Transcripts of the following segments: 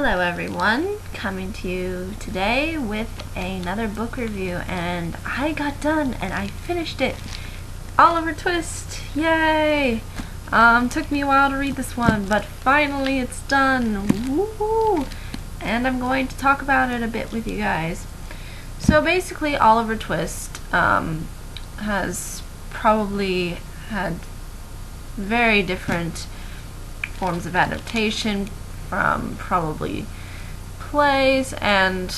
Hello everyone, coming to you today with another book review, and I got done and I finished it. Oliver Twist, yay! Took me a while to read this one, but finally it's done. Woohoo! And I'm going to talk about it a bit with you guys. So basically, Oliver Twist has probably had very different forms of adaptation from probably plays and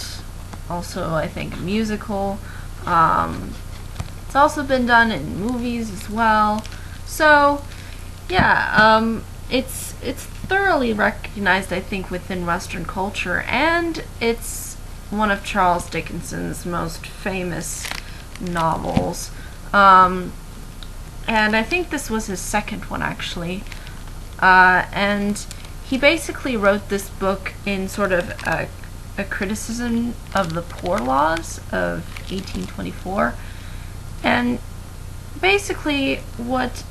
also I think musical. It's also been done in movies as well. So yeah, it's thoroughly recognized, I think, within Western culture, and it's one of Charles Dickens's most famous novels. And I think this was his second one, actually. And he basically wrote this book in sort of a criticism of the Poor Laws of 1824. And basically what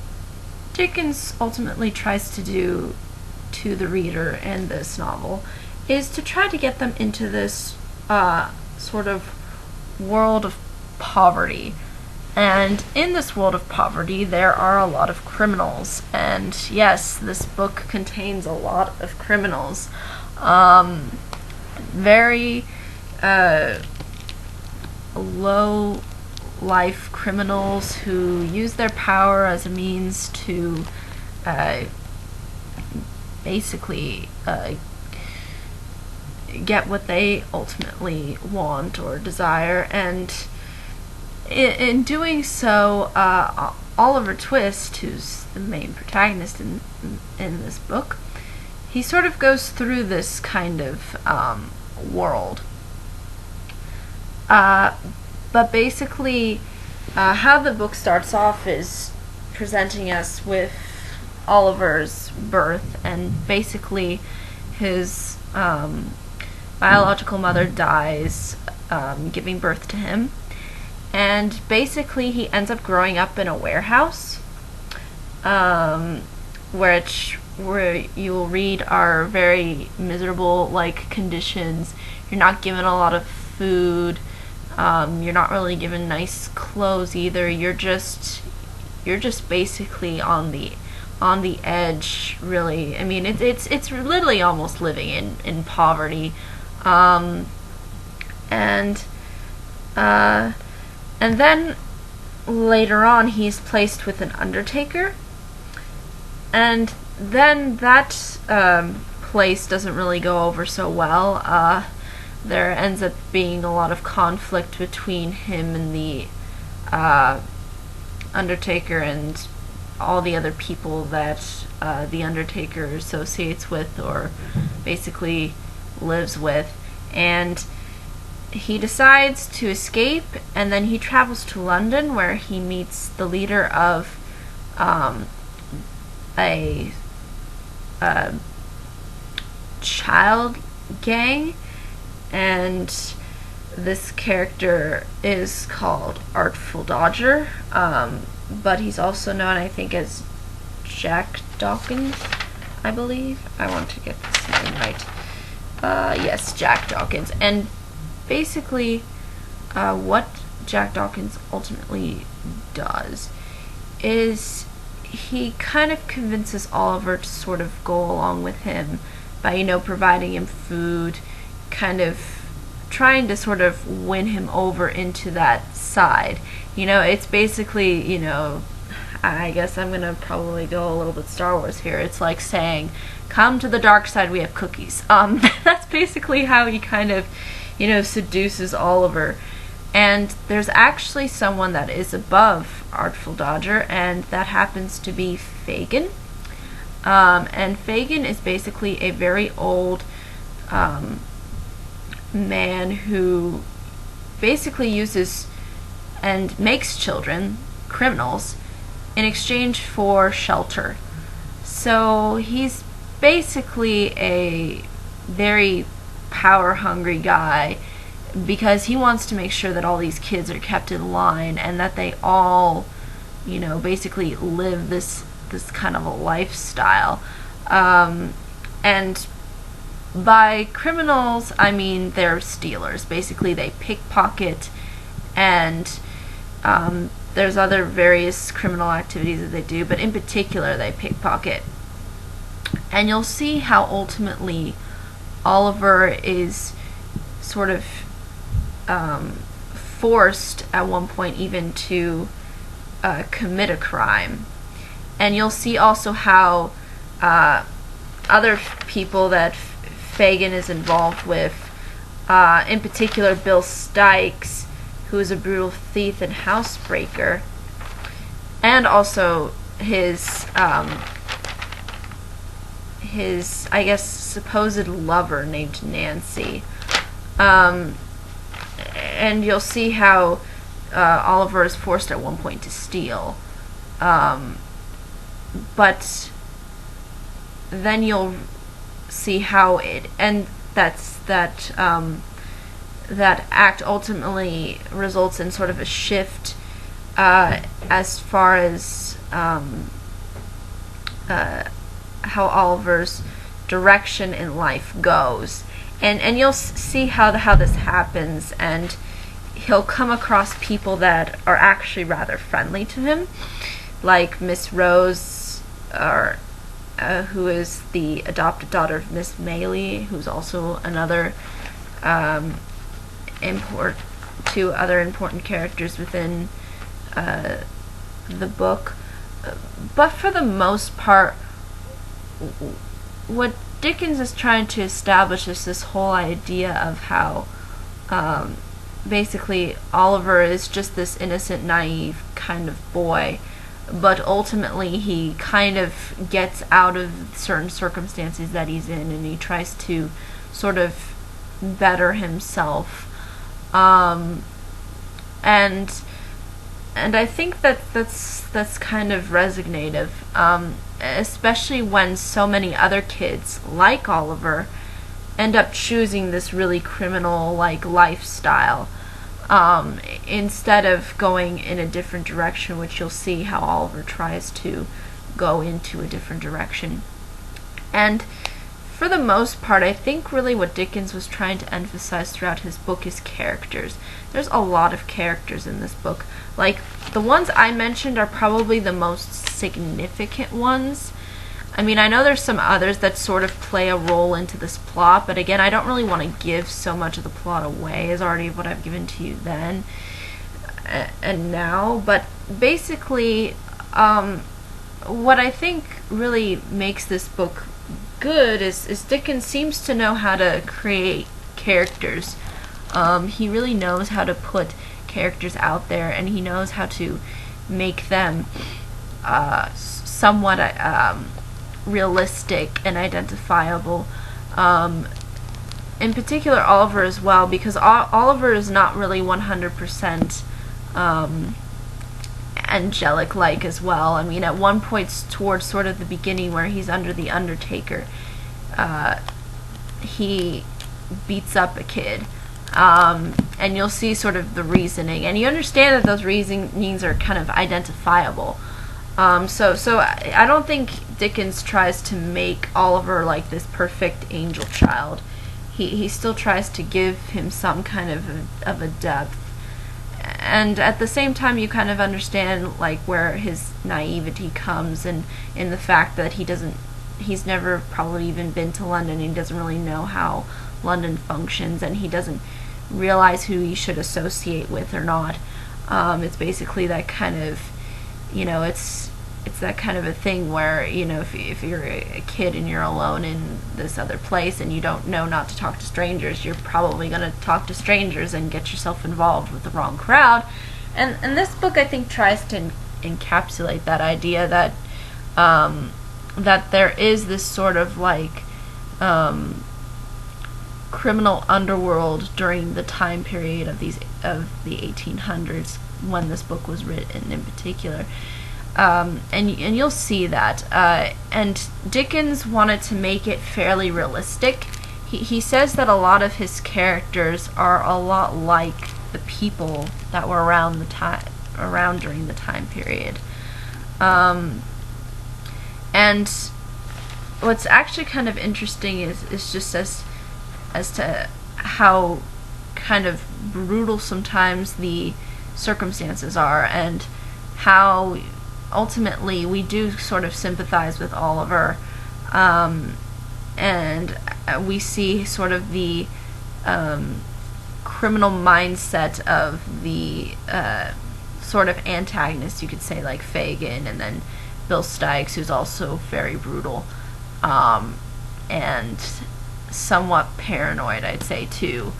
Dickens ultimately tries to do to the reader in this novel is to try to get them into this sort of world of poverty. And in this world of poverty, there are a lot of criminals. And yes, this book contains a lot of criminals. Very low life criminals who use their power as a means to basically get what they ultimately want or desire. And in doing so, Oliver Twist, who's the main protagonist in this book, he sort of goes through this kind of world. But basically, how the book starts off is presenting us with Oliver's birth, and basically his biological mother dies giving birth to him. And basically he ends up growing up in a warehouse, where you'll read are very miserable conditions. You're not given a lot of food. You're not really given nice clothes either. You're just basically on the edge, really. I mean, it's literally almost living in poverty. And then later on, he's placed with an undertaker, and then that place doesn't really go over so well. There ends up being a lot of conflict between him and the undertaker and all the other people that the undertaker associates with or basically lives with. And he decides to escape, and then he travels to London, where he meets the leader of a child gang, and this character is called Artful Dodger, but he's also known, I think, as Jack Dawkins, I believe. I want to get this name right. Yes, Jack Dawkins. And basically, what Jack Dawkins ultimately does is he kind of convinces Oliver to sort of go along with him by, providing him food, kind of trying to sort of win him over into that side. It's basically, I guess I'm gonna probably go a little bit Star Wars here. It's like saying, come to the dark side, we have cookies. That's basically how he kind of seduces Oliver. And there's actually someone that is above Artful Dodger, and that happens to be Fagin. And Fagin is basically a very old man who basically uses and makes children criminals in exchange for shelter. So he's basically a very power-hungry guy, because he wants to make sure that all these kids are kept in line and that they all, basically live this kind of a lifestyle. And by criminals, I mean they're stealers. Basically, they pickpocket, and there's other various criminal activities that they do, but in particular, they pickpocket. And you'll see how ultimately Oliver is sort of forced at one point even to commit a crime. And you'll see also how other people that Fagin is involved with, in particular Bill Stikes, who is a brutal thief and housebreaker, and also his I guess supposed lover named Nancy. And you'll see how Oliver is forced at one point to steal. But then you'll see how that act ultimately results in sort of a shift as far as how Oliver's direction in life goes. And you'll see how this happens, and he'll come across people that are actually rather friendly to him, like Miss Rose, who is the adopted daughter of Miss Maylie, who's also another two other important characters within the book. But for the most part, what Dickens is trying to establish is this whole idea of how basically Oliver is just this innocent, naive kind of boy, but ultimately he kind of gets out of certain circumstances that he's in, and he tries to sort of better himself. And I think that's kind of resignative, especially when so many other kids, like Oliver, end up choosing this really criminal-like lifestyle, instead of going in a different direction, which you'll see how Oliver tries to go into a different direction. And for the most part, I think really what Dickens was trying to emphasize throughout his book is characters. There's a lot of characters in this book. Like, the ones I mentioned are probably the most significant ones. I mean, I know there's some others that sort of play a role into this plot, but again, I don't really want to give so much of the plot away as already what I've given to you then and now. But basically, what I think really makes this book good is Dickens seems to know how to create characters. He really knows how to put characters out there, and he knows how to make them somewhat realistic and identifiable. In particular, Oliver as well, because Oliver is not really 100% angelic-like as well. I mean, at one point towards sort of the beginning where he's under the Undertaker, he beats up a kid. And you'll see sort of the reasoning, and you understand that those reasonings are kind of identifiable. So I don't think Dickens tries to make Oliver like this perfect angel child. He still tries to give him some kind of a depth. And at the same time, you kind of understand like where his naivety comes, and in the fact that he's never probably even been to London. He doesn't really know how London functions, and he doesn't realize who he should associate with or not. It's basically that kind of, it's that kind of a thing where, if you're a kid and you're alone in this other place and you don't know not to talk to strangers, you're probably going to talk to strangers and get yourself involved with the wrong crowd. And this book, I think, tries to encapsulate that idea that that there is this sort of like criminal underworld during the time period of the 1800s when this book was written in particular. And you'll see that. And Dickens wanted to make it fairly realistic. He says that a lot of his characters are a lot like the people that were around during the time period. And what's actually kind of interesting is just as to how kind of brutal sometimes the circumstances are, and how ultimately we do sort of sympathize with Oliver, and we see sort of the criminal mindset of the sort of antagonist, you could say, like Fagin, and then Bill Sikes, who's also very brutal, and somewhat paranoid, I'd say, too.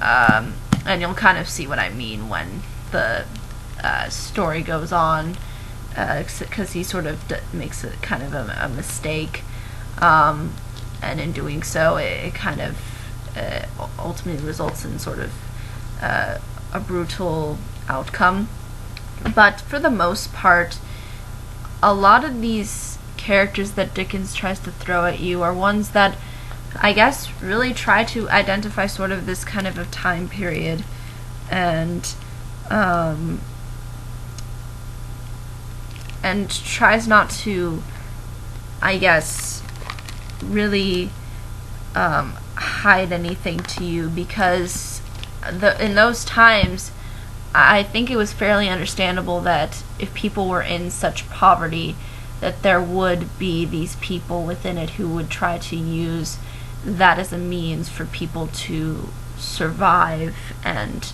And you'll kind of see what I mean when the story goes on, because he sort of makes a kind of a mistake, and in doing so, it kind of ultimately results in sort of a brutal outcome. But for the most part, a lot of these characters that Dickens tries to throw at you are ones that I guess really try to identify sort of this kind of a time period, and tries not to, I guess, really hide anything to you, because in those times, I think it was fairly understandable that if people were in such poverty, that there would be these people within it who would try to use that as a means for people to survive and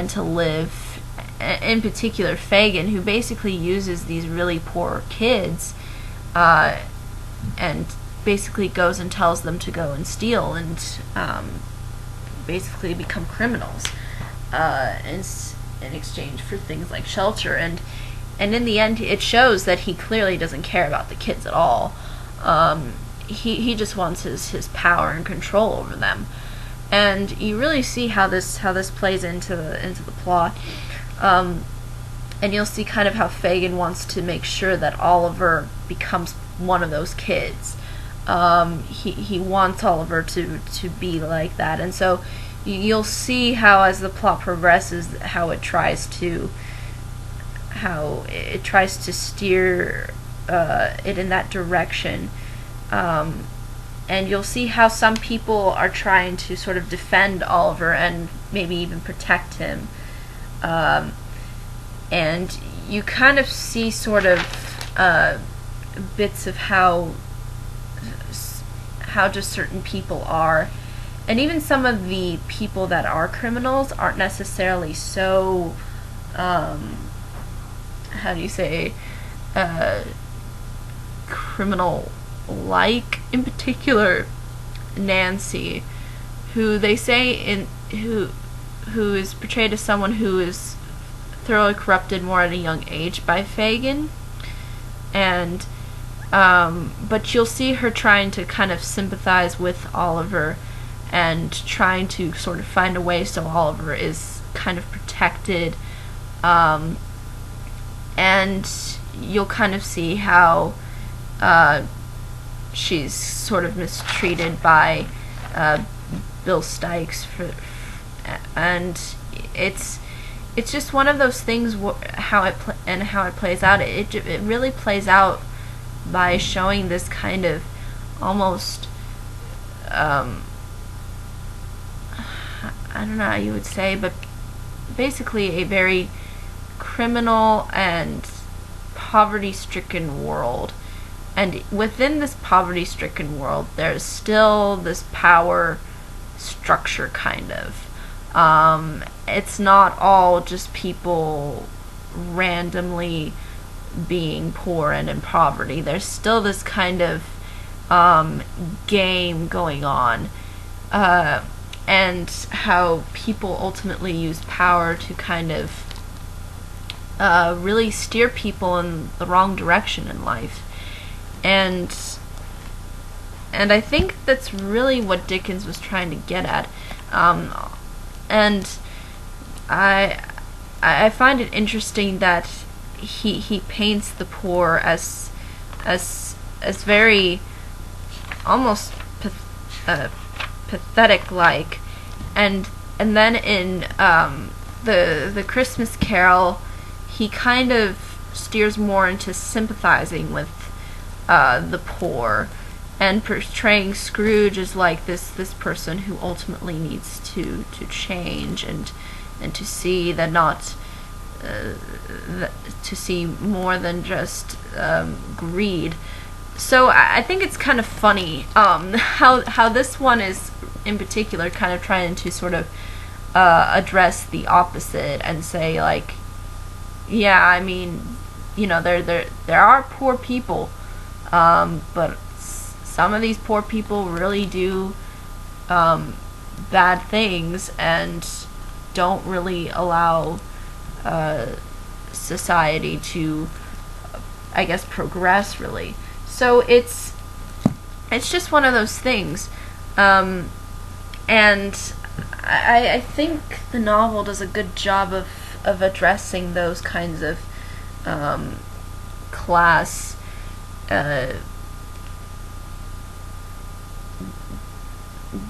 to live. In particular, Fagin, who basically uses these really poor kids, and basically goes and tells them to go and steal and basically become criminals in exchange for things like shelter. And in the end, it shows that he clearly doesn't care about the kids at all. He just wants his power and control over them. And you really see how this plays into the plot. And you'll see kind of how Fagin wants to make sure that Oliver becomes one of those kids. He wants Oliver to be like that, and so you'll see how, as the plot progresses, how it tries to steer it in that direction. And you'll see how some people are trying to sort of defend Oliver and maybe even protect him. And you kind of see sort of bits of how just certain people are. And even some of the people that are criminals aren't necessarily so, how do you say, criminal-like. In particular, Nancy, who they say who is portrayed as someone who is thoroughly corrupted more at a young age by Fagin, and but you'll see her trying to kind of sympathize with Oliver and trying to sort of find a way so Oliver is kind of protected, and you'll kind of see how she's sort of mistreated by Bill Sikes and it's just one of those things how it plays out. It really plays out by showing this kind of almost I don't know how you would say, but basically a very criminal and poverty-stricken world. And within this poverty-stricken world, there's still this power structure, kind of. It's not all just people randomly being poor and in poverty. There's still this kind of game going on. And how people ultimately use power to kind of really steer people in the wrong direction in life. And I think that's really what Dickens was trying to get at. And I find it interesting that he paints the poor as very almost pathetic like, and then in the Christmas Carol, he kind of steers more into sympathizing with the poor, and portraying Scrooge as like this person who ultimately needs to change and to see that not to see more than just greed. So I think it's kind of funny how this one is in particular kind of trying to sort of address the opposite and say, like, yeah, I mean, you know, there are poor people, but some of these poor people really do bad things and don't really allow society to, I guess, progress, really. So it's just one of those things, and I think the novel does a good job of addressing those kinds of class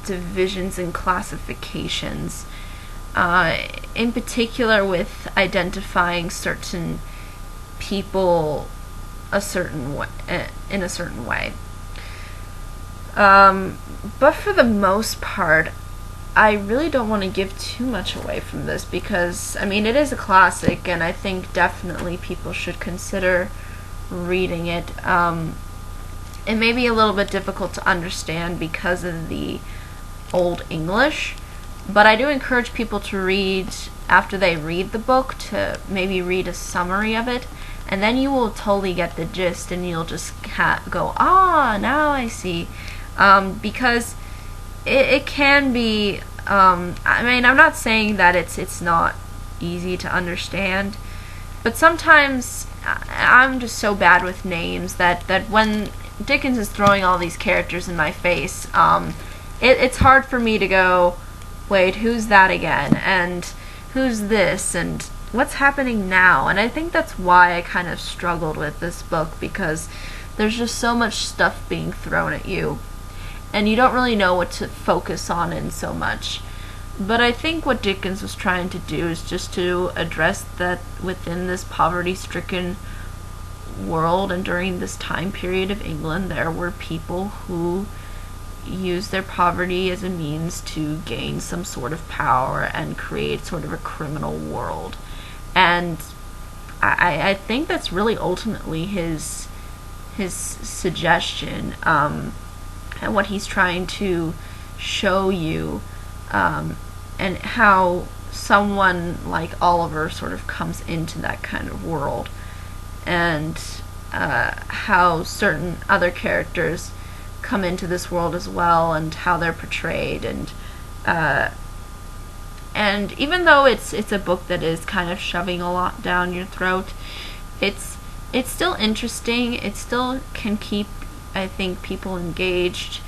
divisions and classifications, in particular with identifying certain people a certain way, in a certain way. But for the most part, I really don't want to give too much away from this because, I mean, it is a classic, and I think definitely people should consider reading it. It may be a little bit difficult to understand because of the Old English, but I do encourage people to read, after they read the book, to maybe read a summary of it, and then you will totally get the gist, and you'll just go, now I see. Because it can be, I mean, I'm not saying that it's not easy to understand, but sometimes I'm just so bad with names that when Dickens is throwing all these characters in my face, it's hard for me to go, wait, who's that again? And who's this? And what's happening now? And I think that's why I kind of struggled with this book, because there's just so much stuff being thrown at you, and you don't really know what to focus on in so much. But I think what Dickens was trying to do is just to address that within this poverty-stricken world and during this time period of England, there were people who used their poverty as a means to gain some sort of power and create sort of a criminal world. And I think that's really ultimately his suggestion, and what he's trying to show you, and how someone like Oliver sort of comes into that kind of world, and how certain other characters come into this world as well, and how they're portrayed, and even though it's a book that is kind of shoving a lot down your throat, it's still interesting. It still can keep, I think, people engaged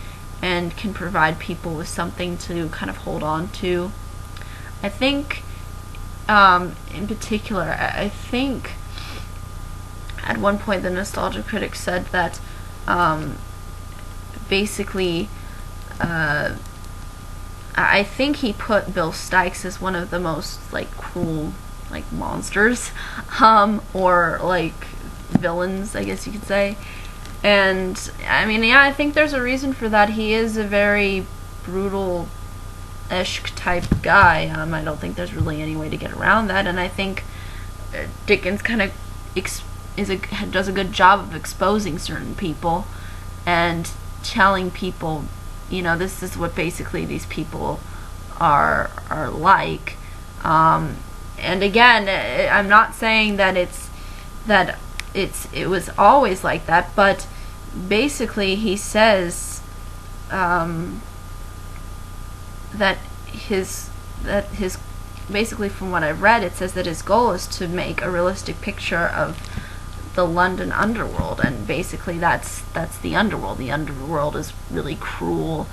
and can provide people with something to kind of hold on to. I think, in particular, I think at one point the Nostalgia Critic said that basically, I think he put Bill Sikes as one of the most, like, cruel, like, monsters, or, like, villains, I guess you could say. And, I mean, yeah, I think there's a reason for that. He is a very brutal-ish type guy. I don't think there's really any way to get around that, and I think Dickens kind of does a good job of exposing certain people and telling people, you know, this is what basically these people are like. And again, I'm not saying that it was always like that, but basically he says that his basically, from what I've read, it says that his goal is to make a realistic picture of the London underworld, and basically that's the underworld. The underworld is really cruel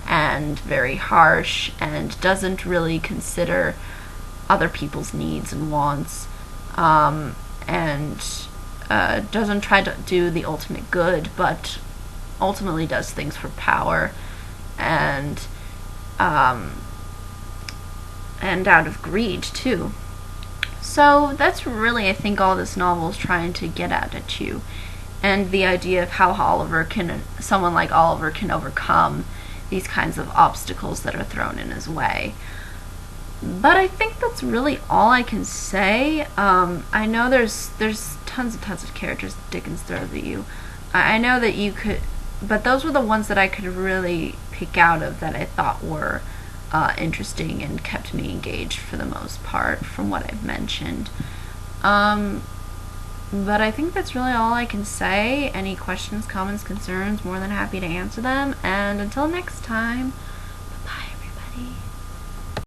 and very harsh and doesn't really consider other people's needs and wants, and doesn't try to do the ultimate good, but ultimately does things for power and out of greed too. So that's really, I think, all this novel is trying to get at you. and the idea of how someone like Oliver can overcome these kinds of obstacles that are thrown in his way. But I think that's really all I can say. I know there's tons and tons of characters Dickens throws at you. I know that you could, but those were the ones that I could really pick out of that I thought were interesting and kept me engaged for the most part from what I've mentioned. But I think that's really all I can say. Any questions, comments, concerns, more than happy to answer them. And until next time,